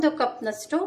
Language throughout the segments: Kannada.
1 ಕಪ್ನಷ್ಟು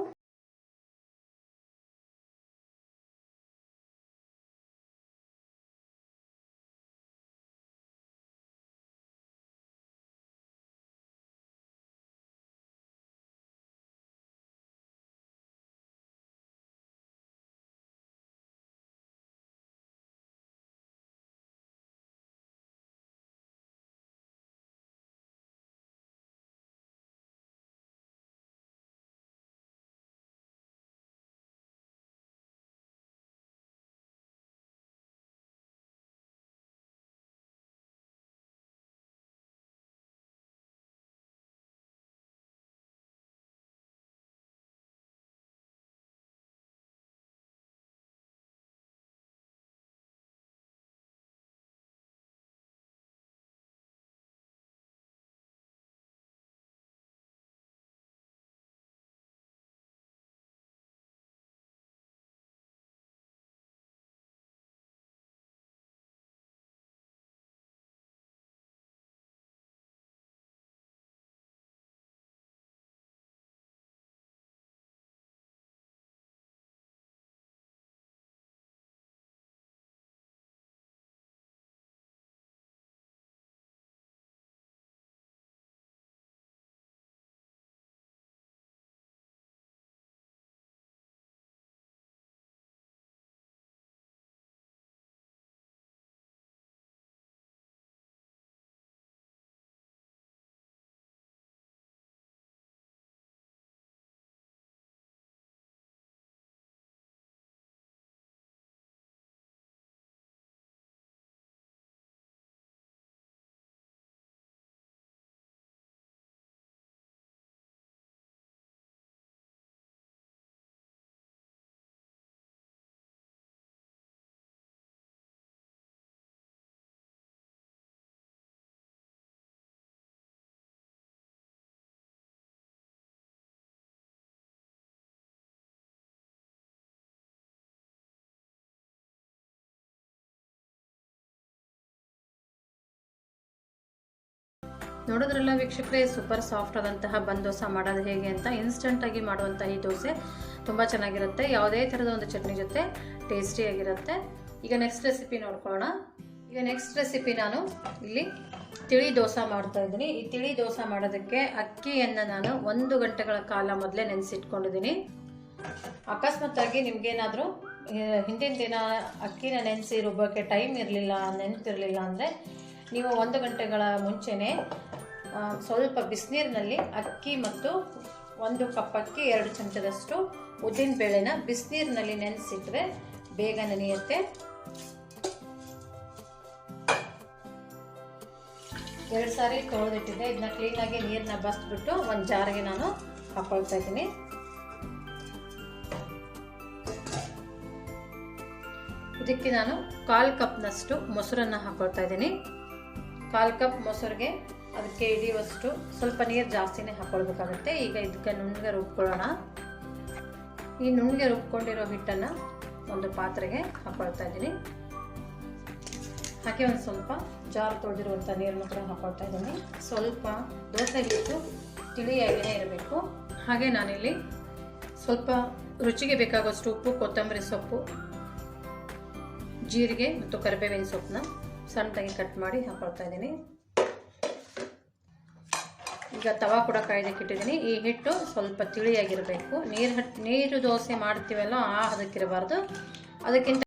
ನೋಡಿದ್ರಲ್ಲ ವೀಕ್ಷಕರೇ, ಸೂಪರ್ ಸಾಫ್ಟ್ ಆದಂತಹ ಬನ್ ದೋಸೆ ಮಾಡೋದು ಹೇಗೆ ಅಂತ. ಇನ್ಸ್ಟಂಟಾಗಿ ಮಾಡುವಂಥ ಈ ದೋಸೆ ತುಂಬ ಚೆನ್ನಾಗಿರುತ್ತೆ. ಯಾವುದೇ ಥರದ ಒಂದು ಚಟ್ನಿ ಜೊತೆ ಟೇಸ್ಟಿಯಾಗಿರುತ್ತೆ. ಈಗ ನೆಕ್ಸ್ಟ್ ರೆಸಿಪಿ ನೋಡ್ಕೊಳ್ಳೋಣ. ಈಗ ನೆಕ್ಸ್ಟ್ ರೆಸಿಪಿ ನಾನು ಇಲ್ಲಿ ತಿಳಿ ದೋಸೆ ಮಾಡ್ತಾ ಇದ್ದೀನಿ. ಈ ತಿಳಿ ದೋಸೆ ಮಾಡೋದಕ್ಕೆ ಅಕ್ಕಿಯನ್ನು ನಾನು 1 ಗಂಟೆಗಳ ಕಾಲ ಮೊದಲೇ ನೆನೆಸಿಟ್ಕೊಂಡಿದ್ದೀನಿ. ಅಕಸ್ಮಾತ್ತಾಗಿ ನಿಮ್ಗೇನಾದರೂ ಹಿಂದಿನ ದಿನ ಅಕ್ಕಿನ ನೆನೆಸಿ ರುಬ್ಬೋಕ್ಕೆ ಟೈಮ್ ಇರಲಿಲ್ಲ, ನೆನಪಿರಲಿಲ್ಲ ಅಂದರೆ ನೀವು 1 ಗಂಟೆಗಳ ಮುಂಚೆನೇ ಸ್ವಲ್ಪ ಬಿಸಿನೀರಿನಲ್ಲಿ ಅಕ್ಕಿ ಮತ್ತು 1 ಕಪ್ ಅಕ್ಕಿ 2 ಚಮಚದಷ್ಟು ಉದ್ದಿನ ಬೇಳೆನ ಬಿಸಿನೀರಿನಲ್ಲಿ ನೆನೆಸಿಟ್ರೆ ಬೇಗ ನೆನೆಯುತ್ತೆ. 2 ಸಾರಿ ತೊಳೆದಿಟ್ಟಿದ್ದೆ. ಇದನ್ನ ಕ್ಲೀನಾಗಿ ನೀರನ್ನ ಬಸ್ಬಿಟ್ಟು ಒಂದು ಜಾರಿಗೆ ನಾನು ಹಾಕೊಳ್ತಾ ಇದ್ದೀನಿ. ಇದಕ್ಕೆ ನಾನು 1/4 ಕಪ್ನಷ್ಟು ಮೊಸರನ್ನು ಹಾಕೊಳ್ತಾ ಇದ್ದೀನಿ. 1/4 ಕಪ್ ಮೊಸರಿಗೆ ಅದಕ್ಕೆ ಹಿಡಿಯುವಷ್ಟು ಸ್ವಲ್ಪ ನೀರು ಜಾಸ್ತಿನೇ ಹಾಕೊಳ್ಬೇಕಾಗುತ್ತೆ. ಈಗ ಇದಕ್ಕೆ ನುಣ್ಣಗೆ ರುಬ್ಕೊಳ್ಳೋಣ. ಈ ನುಣ್ಣಗೆ ರುಬ್ಕೊಂಡಿರೋ ಹಿಟ್ಟನ್ನು ಒಂದು ಪಾತ್ರೆಗೆ ಹಾಕೊಳ್ತಾ ಇದ್ದೀನಿ. ಹಾಗೆ ಒಂದು ಸ್ವಲ್ಪ ಜಾರು ತೊಳೆದಿರುವಂಥ ನೀರನ್ನು ಕೂಡ ಹಾಕೊಳ್ತಾ ಇದ್ದೀನಿ. ಸ್ವಲ್ಪ ದೋಸೆ ಹಿಟ್ಟು ತಿಳಿಯಾಗಿಯೇ ಇರಬೇಕು. ಹಾಗೆ ನಾನಿಲ್ಲಿ ಸ್ವಲ್ಪ ರುಚಿಗೆ ಬೇಕಾಗುವಷ್ಟು ಉಪ್ಪು, ಕೊತ್ತಂಬರಿ ಸೊಪ್ಪು, ಜೀರಿಗೆ ಮತ್ತು ಕರಿಬೇವಿನ ಸೊಪ್ಪನ್ನ ಸಣ್ಣದಾಗಿ ಕಟ್ ಮಾಡಿ ಹಾಕೊಳ್ತಾ ಇದ್ದೀನಿ. ಈಗ ತವಾ ಕೂಡ ಕಾಯ್ದಕ್ಕೆ ಇಟ್ಟಿದ್ದೀನಿ. ಈ ಹಿಟ್ಟು ಸ್ವಲ್ಪ ತಿಳಿಯಾಗಿರಬೇಕು. ನೀರು ದೋಸೆ ಮಾಡ್ತೀವಲ್ಲ ಆ ಹದಕ್ಕಿರಬಾರ್ದು. ಅದಕ್ಕಿಂತ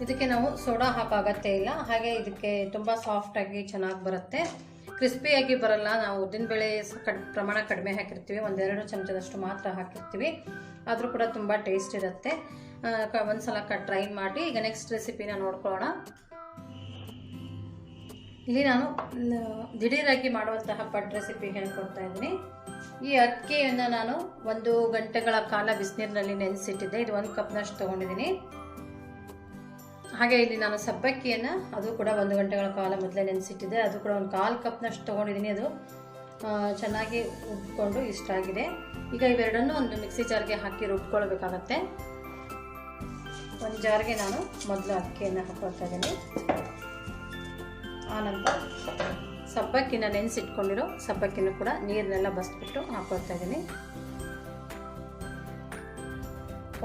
ಇದಕ್ಕೆ ನಾವು ಸೋಡಾ ಹಾಕೋ ಅಗತ್ಯ ಇಲ್ಲ. ಹಾಗೆ ಇದಕ್ಕೆ ತುಂಬ ಸಾಫ್ಟಾಗಿ ಚೆನ್ನಾಗಿ ಬರುತ್ತೆ, ಕ್ರಿಸ್ಪಿಯಾಗಿ ಬರಲ್ಲ. ನಾವು ಉದ್ದಿನಬೇಳೆ ಪ್ರಮಾಣ ಕಡಿಮೆ ಹಾಕಿರ್ತೀವಿ, 1-2 ಚಮಚದಷ್ಟು ಮಾತ್ರ ಹಾಕಿರ್ತೀವಿ, ಆದರೂ ಕೂಡ ತುಂಬ ಟೇಸ್ಟ್ ಇರುತ್ತೆ. ಒಂದ್ಸಲ ಟ್ರೈ ಮಾಡಿ. ಈಗ ನೆಕ್ಸ್ಟ್ ರೆಸಿಪಿನ ನೋಡ್ಕೊಳ್ಳೋಣ. ಇಲ್ಲಿ ನಾನು ದಿಢೀರಾಗಿ ಮಾಡುವಂತಹ ಪಡ್ ರೆಸಿಪಿ ಹೇಳ್ಕೊಡ್ತಾ ಇದ್ದೀನಿ. ಈ ಅಕ್ಕಿಯನ್ನು ನಾನು 1 ಗಂಟೆಗಳ ಕಾಲ ಬಿಸಿನೀರಿನಲ್ಲಿ ನೆನೆಸಿಟ್ಟಿದ್ದೆ. ಇದು 1 ಕಪ್ನಷ್ಟು ತೊಗೊಂಡಿದ್ದೀನಿ. ಹಾಗೆ ಇಲ್ಲಿ ನಾನು ಸಬ್ಬಕ್ಕಿಯನ್ನು ಅದು ಕೂಡ 1 ಗಂಟೆಗಳ ಕಾಲ ಮೊದಲೇ ನೆನೆಸಿಟ್ಟಿದ್ದೆ. ಅದು ಕೂಡ 1/4 ಕಪ್ನಷ್ಟು ತೊಗೊಂಡಿದ್ದೀನಿ. ಅದು ಚೆನ್ನಾಗಿ ಉಬ್ಕೊಂಡು ಇಷ್ಟ ಆಗಿದೆ. ಈಗ ಇವೆರಡನ್ನೂ ಒಂದು ಮಿಕ್ಸಿ ಜಾರ್ಗೆ ಹಾಕಿ ರುಬ್ಕೊಳ್ಬೇಕಾಗತ್ತೆ. ಒಂದು ಜಾರ್ಗೆ ನಾನು ಮೊದಲು ಅಕ್ಕಿಯನ್ನು ಹಾಕೊಳ್ತಾ ಇದ್ದೀನಿ. ಆನಂತರ ಸಬ್ಬಕ್ಕಿನ ನೆನೆಸಿಟ್ಕೊಂಡಿರೋ ಸಬ್ಬಕ್ಕಿನ ಕೂಡ ನೀರನ್ನೆಲ್ಲ ಬಸ್ಬಿಟ್ಟು ಹಾಕೊಳ್ತಾ ಇದ್ದೀನಿ.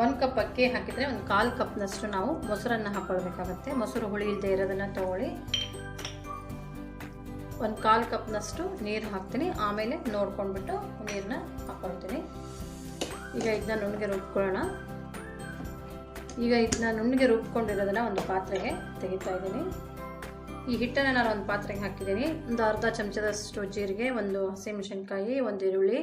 1 ಕಪ್ ಅಕ್ಕಿ ಹಾಕಿದರೆ 1/4 ಕಪ್ನಷ್ಟು ನಾವು ಮೊಸರನ್ನು ಹಾಕೊಳ್ಬೇಕಾಗತ್ತೆ. ಮೊಸರು ಹುಳಿ ಇಲ್ಲದೆ ಇರೋದನ್ನು ತಗೊಳ್ಳಿ. 1/4 ಕಪ್ನಷ್ಟು ನೀರು ಹಾಕ್ತೀನಿ, ಆಮೇಲೆ ನೋಡ್ಕೊಂಡ್ಬಿಟ್ಟು ನೀರನ್ನ ಹಾಕ್ಕೊಳ್ತೀನಿ. ಈಗ ಇದನ್ನ ನುಣ್ಣಗೆ ರುಬ್ಕೊಳ್ಳೋಣ. ಈಗ ಇದನ್ನ ನುಣ್ಣಗೆ ರುಬ್ಕೊಂಡಿರೋದನ್ನ ಒಂದು ಪಾತ್ರೆಗೆ ತೆಗಿತಾ ಇದ್ದೀನಿ. ಈ ಹಿಟ್ಟನ್ನು ನಾನು ಒಂದು ಪಾತ್ರೆಗೆ ಹಾಕಿದ್ದೀನಿ. ಒಂದು ಅರ್ಧ ಚಮಚದಷ್ಟು ಜೀರಿಗೆ, 1 ಹಸಿಮೆಣಸಿನ್ಕಾಯಿ, 1 ಈರುಳ್ಳಿ,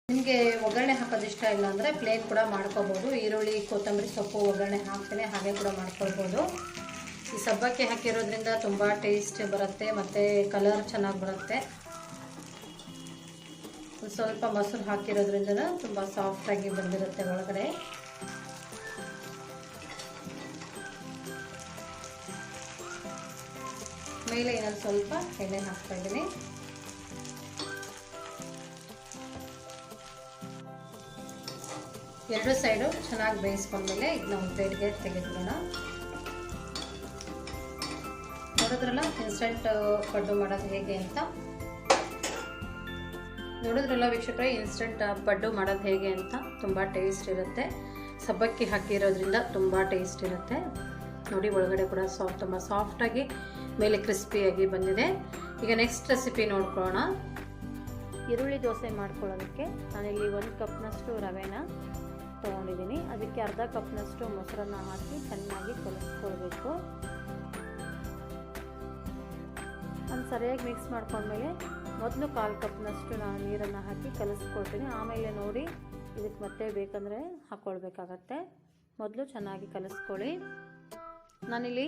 ನಿಮಗೆ ಒಗ್ಗರಣೆ ಹಾಕೋದು ಇಷ್ಟ ಇಲ್ಲ ಅಂದರೆ ಪ್ಲೇನ್ ಕೂಡ ಮಾಡ್ಕೋಬೋದು. ಈರುಳ್ಳಿ, ಕೊತ್ತಂಬರಿ ಸೊಪ್ಪು ಒಗ್ಗರಣೆ ಹಾಕ್ತೇನೆ, ಹಾಗೆ ಕೂಡ ಮಾಡ್ಕೊಳ್ಬೋದು. ಈ ಸಬ್ಬಕ್ಕಿ ಹಾಕಿರೋದ್ರಿಂದ ತುಂಬ ಟೇಸ್ಟ್ ಬರುತ್ತೆ ಮತ್ತು ಕಲರ್ ಚೆನ್ನಾಗಿ ಬರುತ್ತೆ. ಸ್ವಲ್ಪ ಮೊಸರು ಹಾಕಿರೋದ್ರಿಂದ ತುಂಬ ಸಾಫ್ಟಾಗಿ ಬಂದಿರುತ್ತೆ ಒಳಗಡೆ. ಮೇಲೆ ಇನ್ನೊಂದು ಸ್ವಲ್ಪ ಎಣ್ಣೆ ಹಾಕ್ತಾ ಇದ್ದೀನಿ. ಎರಡು ಸೈಡು ಚೆನ್ನಾಗಿ ಬೇಯಿಸ್ಕೊಂಡ್ಮೇಲೆ ಇದನ್ನ ಒಂದು ಪ್ಲೇಟ್ಗೆ ತೆಗೆದುಬಿಡೋಣ. ನೋಡಿದ್ರಲ್ಲ ಇನ್ಸ್ಟೆಂಟ್ ಪಡ್ಡು ಮಾಡೋದು ಹೇಗೆ ಅಂತ. ನೋಡಿದ್ರಲ್ಲ ವೀಕ್ಷಕರೇ, ಇನ್ಸ್ಟೆಂಟ್ ಪಡ್ಡು ಮಾಡೋದು ಹೇಗೆ ಅಂತ. ತುಂಬ ಟೇಸ್ಟ್ ಇರುತ್ತೆ, ಸಬ್ಬಕ್ಕಿ ಹಾಕಿರೋದ್ರಿಂದ ತುಂಬ ಟೇಸ್ಟ್ ಇರುತ್ತೆ. ನೋಡಿ, ಒಳಗಡೆ ಕೂಡ ತುಂಬ ಸಾಫ್ಟಾಗಿ, ಮೇಲೆ ಕ್ರಿಸ್ಪಿಯಾಗಿ ಬಂದಿದೆ. ಈಗ ನೆಕ್ಸ್ಟ್ ರೆಸಿಪಿ ನೋಡ್ಕೊಳ್ಳೋಣ. ಈರುಳ್ಳಿ ದೋಸೆ ಮಾಡ್ಕೊಳ್ಳೋದಕ್ಕೆ ನಾನಿಲ್ಲಿ 1 ಕಪ್ನಷ್ಟು ರವೆನ ತೊಗೊಂಡಿದ್ದೀನಿ. ಅದಕ್ಕೆ ಅರ್ಧ ಕಪ್ನಷ್ಟು ಮೊಸರನ್ನು ಹಾಕಿ ಚೆನ್ನಾಗಿ ಕಲಿಸ್ಕೊಳ್ಬೇಕು. ಒಂದು ಸರಿಯಾಗಿ ಮಿಕ್ಸ್ ಮಾಡ್ಕೊಂಡ್ಮೇಲೆ ಮೊದಲು 1/4 ಕಪ್ನಷ್ಟು ನಾನು ನೀರನ್ನು ಹಾಕಿ ಕಲಿಸ್ಕೊಳ್ತೀನಿ. ಆಮೇಲೆ ನೋಡಿ ಇದಕ್ಕೆ ಮತ್ತೆ ಬೇಕಂದರೆ ಹಾಕ್ಕೊಳ್ಬೇಕಾಗತ್ತೆ. ಮೊದಲು ಚೆನ್ನಾಗಿ ಕಲಿಸ್ಕೊಳ್ಳಿ. ನಾನಿಲ್ಲಿ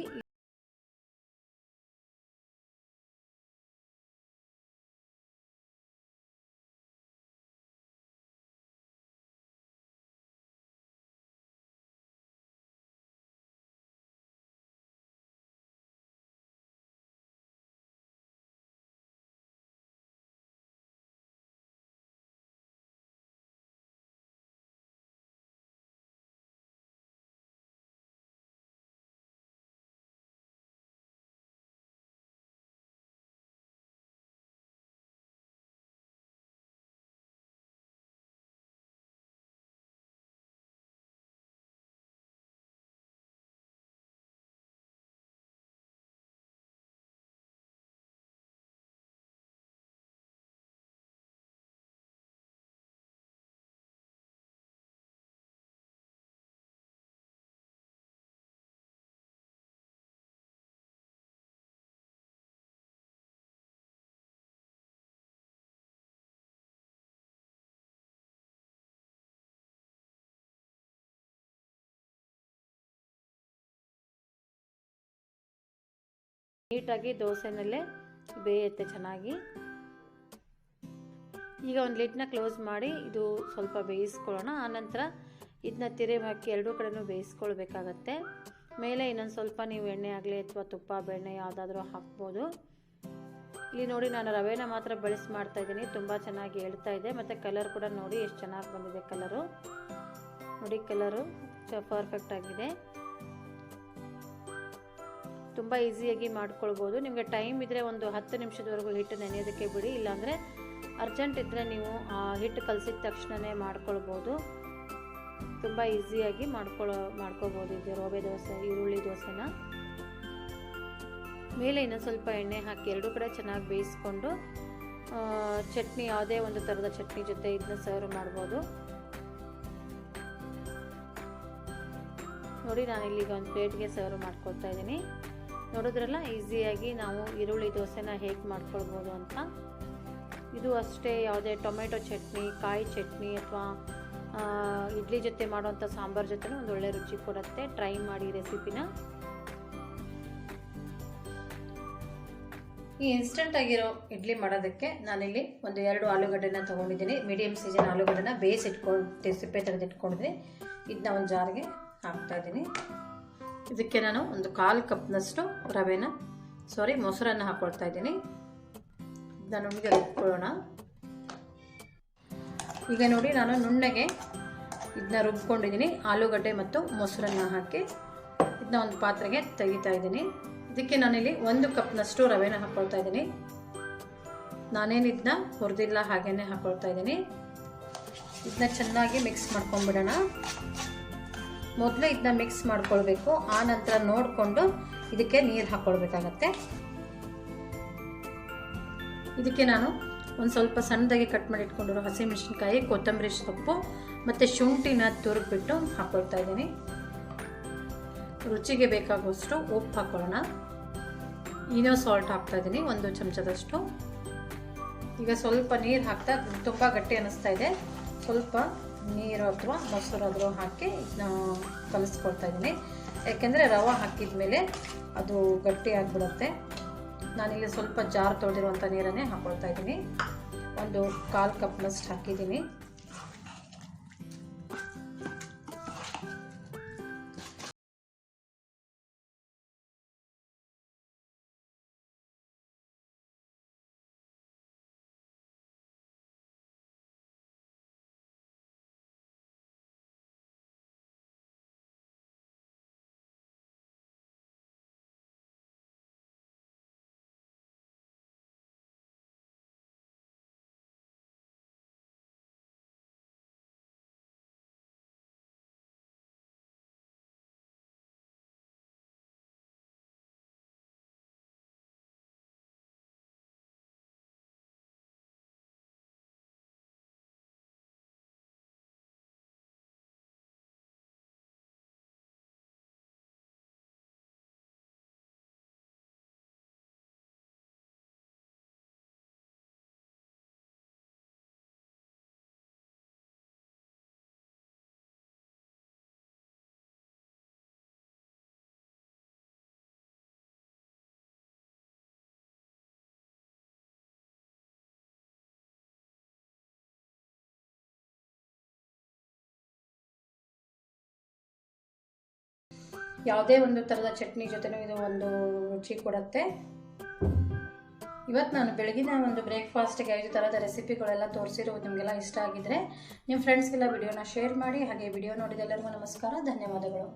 ನೀಟಾಗಿ ದೋಸೆನಲ್ಲೇ ಬೇಯುತ್ತೆ ಚೆನ್ನಾಗಿ. ಈಗ ಒಂದು ಲಿಡ್ನ ಕ್ಲೋಸ್ ಮಾಡಿ ಇದು ಸ್ವಲ್ಪ ಬೇಯಿಸ್ಕೊಳ್ಳೋಣ. ಆನಂತರ ಇದನ್ನ ತಿರುವಿ ಹಾಕಿ ಎರಡೂ ಕಡೆನೂ ಬೇಯಿಸ್ಕೊಳ್ಬೇಕಾಗತ್ತೆ. ಮೇಲೆ ಇನ್ನೊಂದು ಸ್ವಲ್ಪ ನೀವು ಎಣ್ಣೆ ಆಗಲಿ ಅಥವಾ ತುಪ್ಪ ಬೆಣ್ಣೆ ಯಾವುದಾದ್ರೂ ಹಾಕ್ಬೋದು. ಇಲ್ಲಿ ನೋಡಿ ನಾನು ರವೆನ ಮಾತ್ರ ಬಳಸಿ ಮಾಡ್ತಾಯಿದ್ದೀನಿ. ತುಂಬ ಚೆನ್ನಾಗಿ ಹೇಳ್ತಾ ಇದೆ ಮತ್ತು ಕಲರ್ ಕೂಡ ನೋಡಿ ಎಷ್ಟು ಚೆನ್ನಾಗಿ ಬಂದಿದೆ. ಕಲರು ನೋಡಿ, ಕಲರು ಪರ್ಫೆಕ್ಟ್ ಆಗಿದೆ. ತುಂಬ ಈಸಿಯಾಗಿ ಮಾಡ್ಕೊಳ್ಬೋದು. ನಿಮಗೆ ಟೈಮ್ ಇದ್ದರೆ ಒಂದು 10 ನಿಮಿಷದವರೆಗೂ ಹಿಟ್ಟು ನೆನೆಯೋದಕ್ಕೆ ಬಿಡಿ. ಇಲ್ಲಾಂದರೆ ಅರ್ಜೆಂಟ್ ಇದ್ದರೆ ನೀವು ಹಿಟ್ಟು ಕಲಸಿದ ತಕ್ಷಣವೇ ಮಾಡ್ಕೊಳ್ಬೋದು. ತುಂಬ ಈಸಿಯಾಗಿ ಮಾಡ್ಕೋಬೋದು ಇದು ರವೆ ದೋಸೆ, ಈರುಳ್ಳಿ ದೋಸೆನ. ಮೇಲೆ ಇನ್ನೊಂದು ಸ್ವಲ್ಪ ಎಣ್ಣೆ ಹಾಕಿ ಎರಡೂ ಕಡೆ ಚೆನ್ನಾಗಿ ಬೇಯಿಸ್ಕೊಂಡು ಚಟ್ನಿ, ಯಾವುದೇ ಒಂದು ಥರದ ಚಟ್ನಿ ಜೊತೆ ಇದನ್ನ ಸರ್ವ್ ಮಾಡ್ಬೋದು. ನೋಡಿ ನಾನಿಲ್ಲಿ ಒಂದು ಪ್ಲೇಟ್ಗೆ ಸರ್ವ್ ಮಾಡ್ಕೊಳ್ತಾ ಇದ್ದೀನಿ. ನೋಡಿದ್ರಲ್ಲ ಈಸಿಯಾಗಿ ನಾವು ಈರುಳ್ಳಿ ದೋಸೆನ ಹೇಗೆ ಮಾಡ್ಕೊಳ್ಬೋದು ಅಂತ. ಇದು ಅಷ್ಟೇ, ಯಾವುದೇ ಟೊಮೆಟೊ ಚಟ್ನಿ, ಕಾಯಿ ಚಟ್ನಿ ಅಥವಾ ಇಡ್ಲಿ ಜೊತೆ ಮಾಡುವಂಥ ಸಾಂಬಾರು ಜೊತೆ ಒಂದು ಒಳ್ಳೆ ರುಚಿ ಕೊಡುತ್ತೆ. ಟ್ರೈ ಮಾಡಿ ರೆಸಿಪಿನ. ಈ ಇನ್ಸ್ಟೆಂಟ್ ಆಗಿರೋ ಇಡ್ಲಿ ಮಾಡೋದಕ್ಕೆ ನಾನಿಲ್ಲಿ ಒಂದು 2 ಆಲೂಗಡ್ಡೆನ ತೊಗೊಂಡಿದ್ದೀನಿ. ಮೀಡಿಯಮ್ ಸೈಜಿನ ಆಲೂಗಡ್ಡೆನ ಬೇಯಿಸಿಟ್ಕೊಂಡು ಸಿಪ್ಪೆ ತೆಗೆದಿಟ್ಕೊಂಡಿದ್ದೀನಿ. ಇದನ್ನ ಒಂದು ಜಾರ್ಗೆ ಹಾಕ್ತಾಯಿದ್ದೀನಿ. ಇದಕ್ಕೆ ನಾನು ಒಂದು 1/4 ಕಪ್ನಷ್ಟು ಮೊಸರನ್ನು ಹಾಕ್ಕೊಳ್ತಾ ಇದ್ದೀನಿ. ಇದನ್ನ ನುಣ್ಣಗೆ ರುಬ್ಕೊಳ್ಳೋಣ. ಈಗ ನೋಡಿ ನಾನು ನುಣ್ಣಗೆ ಇದನ್ನ ರುಬ್ಕೊಂಡಿದ್ದೀನಿ. ಆಲೂಗಡ್ಡೆ ಮತ್ತು ಮೊಸರನ್ನು ಹಾಕಿ ಇದನ್ನ ಒಂದು ಪಾತ್ರೆಗೆ ತೆಗಿತಾ ಇದ್ದೀನಿ. ಇದಕ್ಕೆ ನಾನಿಲ್ಲಿ 1 ಕಪ್ನಷ್ಟು ರವೆನ ಹಾಕ್ಕೊಳ್ತಾ ಇದ್ದೀನಿ. ನಾನೇನು ಇದನ್ನ ಹುರಿದಿಲ್ಲ, ಹಾಗೇನೆ ಹಾಕ್ಕೊಳ್ತಾ ಇದ್ದೀನಿ. ಇದನ್ನ ಚೆನ್ನಾಗಿ ಮಿಕ್ಸ್ ಮಾಡ್ಕೊಂಡ್ಬಿಡೋಣ. ಮೊದಲು ಇದನ್ನ ಮಿಕ್ಸ್ ಮಾಡ್ಕೊಳ್ಬೇಕು. ಆ ನಂತರ ನೋಡಿಕೊಂಡು ಇದಕ್ಕೆ ನೀರು ಹಾಕ್ಕೊಳ್ಬೇಕಾಗತ್ತೆ. ಇದಕ್ಕೆ ನಾನು ಒಂದು ಸ್ವಲ್ಪ ಸಣ್ಣದಾಗಿ ಕಟ್ ಮಾಡಿ ಇಟ್ಕೊಂಡಿರೋ ಹಸಿಮೆಣಸಿನ್ಕಾಯಿ, ಕೊತ್ತಂಬರಿ ಸೊಪ್ಪು ಮತ್ತು ಶುಂಠಿನ ತುರಿದ್ಬಿಟ್ಟು ಹಾಕ್ಕೊಳ್ತಾ ಇದ್ದೀನಿ. ರುಚಿಗೆ ಬೇಕಾಗುವಷ್ಟು ಉಪ್ಪು ಹಾಕ್ಕೊಳ್ಳೋಣ. ಇನೋ ಸಾಲ್ಟ್ ಹಾಕ್ತಾ ಇದ್ದೀನಿ 1 ಚಮಚದಷ್ಟು. ಈಗ ಸ್ವಲ್ಪ ನೀರು ಹಾಕ್ತಾ, ತುಂಬ ಗಟ್ಟಿ ಅನ್ನಿಸ್ತಾ ಇದೆ, ಸ್ವಲ್ಪ ನೀರು ಅಥವಾ ಮೊಸರಾದರೂ ಹಾಕಿ ಇದನ್ನ ಕಲಿಸ್ಕೊಳ್ತಾ ಇದ್ದೀನಿ. ಯಾಕೆಂದರೆ ರವೆ ಹಾಕಿದ ಮೇಲೆ ಅದು ಗಟ್ಟಿ ಆಗಿಬಿಡುತ್ತೆ. ನಾನಿಲ್ಲಿ ಸ್ವಲ್ಪ ಜಾರ್ ತೊಳೆದಿರುವಂಥ ನೀರನ್ನೇ ಹಾಕ್ಕೊಳ್ತಾ ಇದ್ದೀನಿ. ಒಂದು 1/4 ಕಪ್ನಷ್ಟು ಹಾಕಿದ್ದೀನಿ. ಯಾವುದೇ ಒಂದು ಥರದ ಚಟ್ನಿ ಜೊತೆನೂ ಇದು ಒಂದು ರುಚಿ ಕೊಡುತ್ತೆ. ಇವತ್ತು ನಾನು ಬೆಳಗಿನ ಒಂದು ಬ್ರೇಕ್ಫಾಸ್ಟ್ಗೆ 5 ಥರದ ರೆಸಿಪಿಗಳೆಲ್ಲ ತೋರಿಸಿರೋದು ನಿಮಗೆಲ್ಲ ಇಷ್ಟ ಆಗಿದ್ರೆ ನಿಮ್ಮ ಫ್ರೆಂಡ್ಸ್ಗೆಲ್ಲ ವಿಡಿಯೋನ ಶೇರ್ ಮಾಡಿ. ಹಾಗೆ ವಿಡಿಯೋ ನೋಡಿದ ಎಲ್ಲರಿಗೂ ನಮಸ್ಕಾರ, ಧನ್ಯವಾದಗಳು.